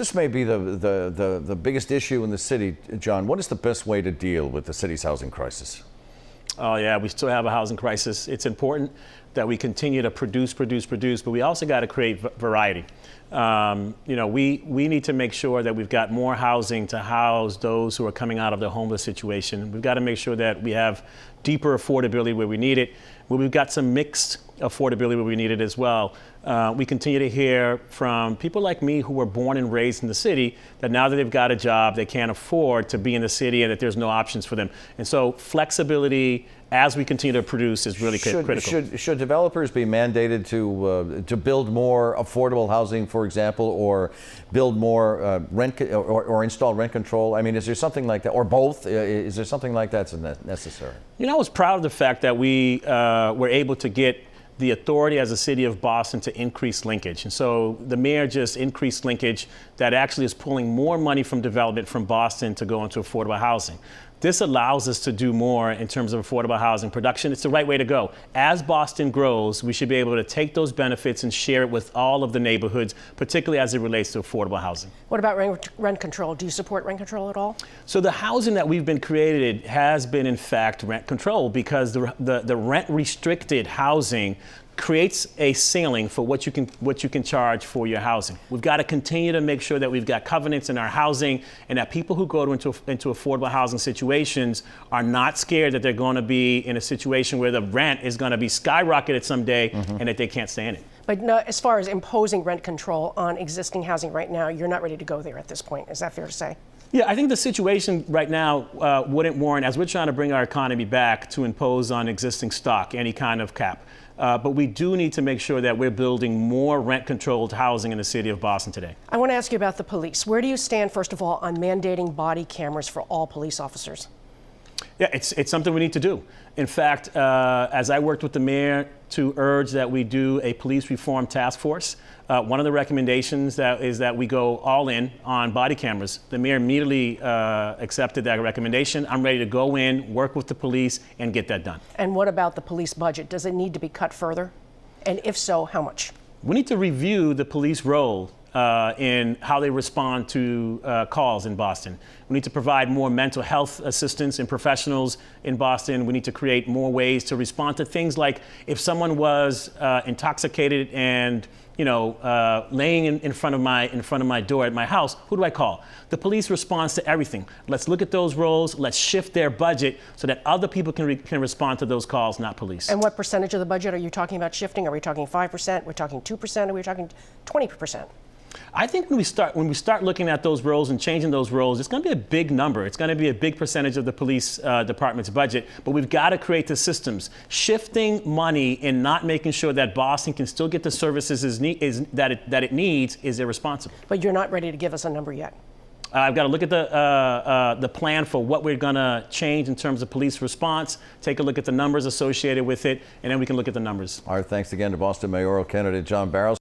this may be the biggest issue in the city. John, what is the best way to deal with the city's housing crisis? Oh yeah, we still have a housing crisis. It's important that we continue to produce, but we also got to create variety. We need to make sure that we've got more housing to house those who are coming out of the homeless situation. We've got to make sure that we have deeper affordability where we need it, where we've got some mixed affordability where we need it as well. We continue to hear from people like me who were born and raised in the city that now that they've got a job, they can't afford to be in the city and that there's no options for them. And so flexibility as we continue to produce is really critical. Should developers be mandated to build more affordable housing, for example, or build more rent or install rent control? I mean, is there something like that, or both? Is there something like that's necessary? I was proud of the fact that we were able to get the authority as a city of Boston to increase linkage. And so the mayor just increased linkage that actually is pulling more money from development from Boston to go into affordable housing. This allows us to do more in terms of affordable housing production. It's the right way to go. As Boston grows, we should be able to take those benefits and share it with all of the neighborhoods, particularly as it relates to affordable housing. What about rent control? Do you support rent control at all? So the housing that we've been created has been, in fact, rent control, because the rent-restricted housing creates a ceiling for what you can charge for your housing. We've got to continue to make sure that we've got covenants in our housing, and that people who go into affordable housing situations are not scared that they're going to be in a situation where the rent is going to be skyrocketed someday and that they can't stay in it. But no, as far as imposing rent control on existing housing right now, you're not ready to go there at this point. Is that fair to say? Yeah, I think the situation right now wouldn't warrant, as we're trying to bring our economy back, to impose on existing stock any kind of cap. But we do need to make sure that we're building more rent-controlled housing in the city of Boston today. I want to ask you about the police. Where do you stand, first of all, on mandating body cameras for all police officers? Yeah, it's something we need to do. In fact, as I worked with the mayor to urge that we do a police reform task force, one of the recommendations is that we go all in on body cameras. The mayor immediately accepted that recommendation. I'm ready to go in, work with the police, and get that done. And what about the police budget? Does it need to be cut further? And if so, how much? We need to review the police role in how they respond to calls in Boston. We need to provide more mental health assistance and professionals in Boston. We need to create more ways to respond to things like if someone was intoxicated and laying in front of my door at my house, who do I call? The police responds to everything. Let's look at those roles. Let's shift their budget so that other people can respond to those calls, not police. And what percentage of the budget are you talking about shifting? Are we talking 5%? We're talking 2%? Are we talking 20%? I think when we start looking at those roles and changing those roles, it's going to be a big number. It's going to be a big percentage of the police department's budget. But we've got to create the systems. Shifting money and not making sure that Boston can still get the services that it needs is irresponsible. But you're not ready to give us a number yet. I've got to look at the plan for what we're going to change in terms of police response, take a look at the numbers associated with it, and then we can look at the numbers. Our thanks again to Boston mayoral candidate John Barrows.